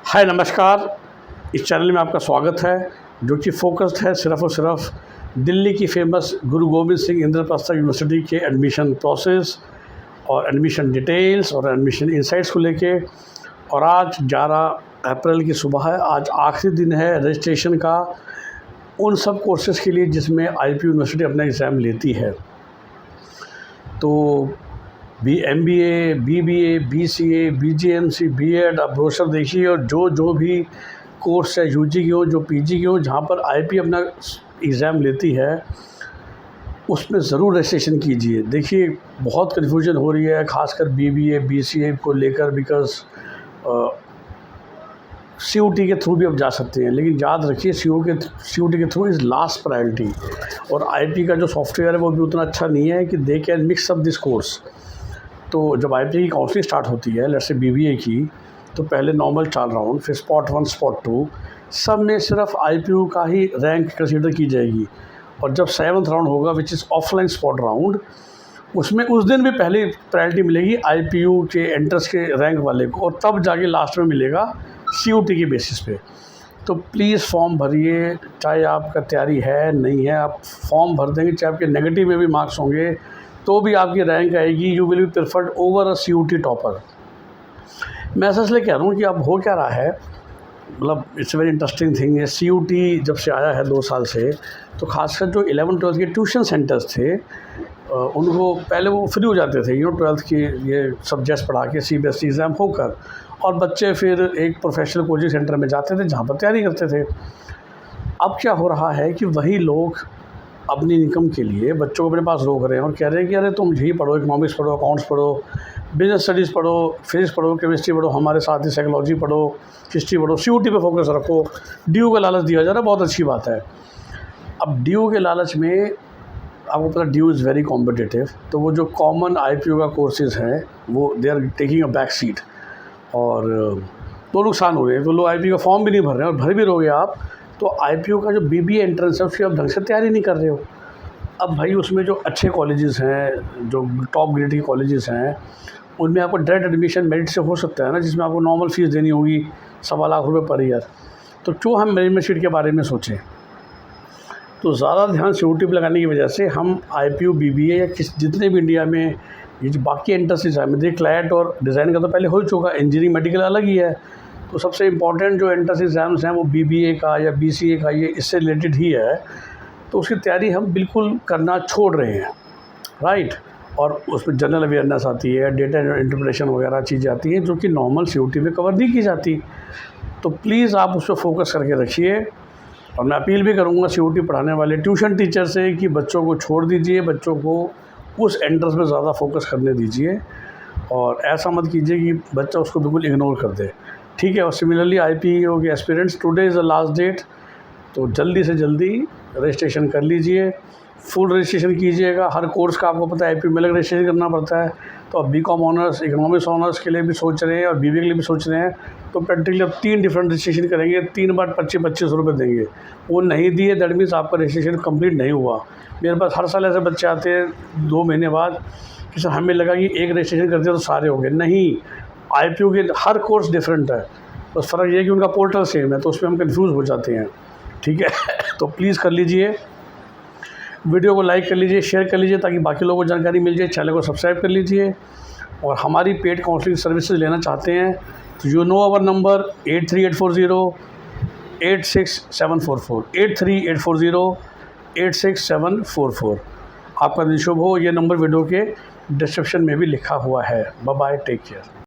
हाय नमस्कार। इस चैनल में आपका स्वागत है जो कि फोकस्ड है सिर्फ़ और सिर्फ दिल्ली की फेमस गुरु गोविंद सिंह इंद्रप्रस्थ यूनिवर्सिटी के एडमिशन प्रोसेस और एडमिशन डिटेल्स और एडमिशन इनसाइट्स को लेके। और आज 11 अप्रैल की सुबह है। आज आखिरी दिन है रजिस्ट्रेशन का उन सब कोर्सेज़ के लिए जिसमें आईपी यूनिवर्सिटी अपना एग्ज़ाम लेती है। तो MBA, BBA, BCA, BGMC, B.Ed, आप ब्रोशर देखिए। और जो भी कोर्स है UG के हो, जो PG के हो, जहाँ पर IP अपना एग्ज़ाम लेती है उसमें ज़रूर रजिस्ट्रेशन कीजिए। देखिए बहुत कन्फ्यूजन हो रही है ख़ासकर BBA, BCA को लेकर, बिकॉज़ COT के थ्रू भी आप जा सकते हैं, लेकिन याद रखिए COT के थ्रू इज़ लास्ट प्रायोरिटी। और IP का जो सॉफ्टवेयर है वो भी उतना अच्छा नहीं है कि they can mix up this course. तो जब IP की काउंसलिंग स्टार्ट होती है, लेट्स से BBA की, तो पहले नॉर्मल 4 राउंड, फिर स्पॉट 1, स्पॉट 2, सब में सिर्फ IPU का ही रैंक कंसीडर की जाएगी। और जब 7th राउंड होगा which is offline spot round, उसमें उस दिन भी पहली प्रायोरिटी मिलेगी IPU के एंट्रेंस के रैंक वाले को, और तब जाके लास्ट में मिलेगा COT के बेसिस पे। तो प्लीज़ फॉर्म भरिए, चाहे आपका तैयारी है नहीं है, आप फॉर्म भर देंगे, चाहे आपके नेगेटिव में भी मार्क्स होंगे तो भी आपकी रैंक आएगी। You will be preferred over a COT topper. मैं ऐसा इसलिए कह रहा हूँ कि अब हो क्या रहा है, मतलब इट्स वेरी इंटरेस्टिंग थिंग है। COT जब से आया है 2 साल से, तो खासकर जो 11th-12th के ट्यूशन सेंटर्स थे उनको पहले वो फ्री हो जाते थे 12th की ये सब्जेक्ट्स पढ़ा के CBSE एग्ज़ाम होकर, और बच्चे फिर एक प्रोफेशनल कोचिंग सेंटर में जाते थे जहाँ पर तैयारी करते थे। अब क्या हो रहा है कि वही लोग अपनी इनकम के लिए बच्चों को अपने पास रोक रहे हैं और कह रहे हैं कि अरे तुम यही पढ़ो, इकोनॉमिक्स पढ़ो, अकाउंट्स पढ़ो, बिजनेस स्टडीज़ पढ़ो, फिजिक्स पढ़ो, केमिस्ट्री पढ़ो, हमारे साथ ही साइकोलॉजी पढ़ो, हिस्ट्री पढ़ो, COT पे फोकस रखो। DU का लालच दिया जा रहा है, बहुत अच्छी बात है। अब DU के लालच में आपको पता DU इज़ वेरी कॉम्पिटिटिव, तो वो जो कॉमन IPU का कोर्सेज़ हैं वो they are taking a back seat, और तो नुकसान हो रहे हैं। तो लोग IPU का फॉर्म भी नहीं भर रहे हैं, और भर भी रहोगे आप तो IPU का जो BBA एंट्रेंस है उसकी आप ढंग से तैयारी नहीं कर रहे हो। अब भाई उसमें जो अच्छे कॉलेजेस हैं, जो टॉप ग्रेड के कॉलेजेस हैं, उनमें आपको डायरेक्ट एडमिशन मेरिट से हो सकता है ना, जिसमें आपको नॉर्मल फ़ीस देनी होगी 1.25 लाख रुपये पर ईयर। तो क्यों हम मैनेजमेंट शीट के बारे में सोचें। तो ज़्यादा ध्यान COT पर लगाने की वजह से हम IPU, BBA या जितने भी इंडिया में ये जो बाकी एंट्रेंस एग्जाम है, क्लैट और डिज़ाइन का तो पहले हो ही चुका, इंजीनियरिंग मेडिकल अलग ही है। तो सबसे इम्पॉर्टेंट जो एंट्रेंस एग्ज़ाम्स हैं वो BBA का या BCA का, ये इससे रिलेटेड ही है। तो उसकी तैयारी हम बिल्कुल करना छोड़ रहे हैं, राइट। और उसमें जनरल अवेयरनेस आती है, डेटा इंटरप्रिटेशन वगैरह चीज़ें आती हैं जो कि नॉर्मल COT में कवर नहीं की जाती। तो प्लीज़ आप उस पर फोकस करके रखिए। और मैं अपील भी करूँगा COT पढ़ाने वाले ट्यूशन टीचर से कि बच्चों को छोड़ दीजिए, बच्चों को उस एंट्रेंस में ज़्यादा फोकस करने दीजिए, और ऐसा मत कीजिए कि बच्चा उसको बिल्कुल इग्नोर कर दे, ठीक है। और सिमिलरली IPO के aspirants, today is the last date, तो जल्दी से जल्दी रजिस्ट्रेशन कर लीजिए, फुल रजिस्ट्रेशन कीजिएगा। हर कोर्स का आपको पता है IPO में अलग रजिस्ट्रेशन करना पड़ता है। तो अब BCom ऑनर्स, इकोनॉमिक्स ऑनर्स के लिए भी सोच रहे हैं और BBA के लिए भी सोच रहे हैं, तो प्रैक्टिकली अब 3 डिफरेंट रजिस्ट्रेशन करेंगे, 3 बार 25-25 रुपये देंगे। वो नहीं दिए दैट मीन्स आपका रजिस्ट्रेशन कंप्लीट नहीं हुआ। मेरे पास हर साल ऐसे बच्चे आते हैं 2 महीने बाद कि सर हमें लगा कि एक रजिस्ट्रेशन कर दिया तो सारे हो गए। नहीं, IPO के हर कोर्स डिफरेंट है, बस फ़र्क ये है कि उनका पोर्टल सेम है, तो उसमें हम कंफ्यूज हो जाते हैं, ठीक है। तो प्लीज़ कर लीजिए, वीडियो को लाइक कर लीजिए, शेयर कर लीजिए ताकि बाकी लोगों को जानकारी मिल जाए। चैनल को सब्सक्राइब कर लीजिए। और हमारी पेड काउंसलिंग सर्विसेज लेना चाहते हैं तो यू नो आवर नंबर 8384086744 8384086744। आपका दिन शुभ हो। ये नंबर वीडियो के डिस्क्रिप्शन में भी लिखा हुआ है। Bye bye, take care.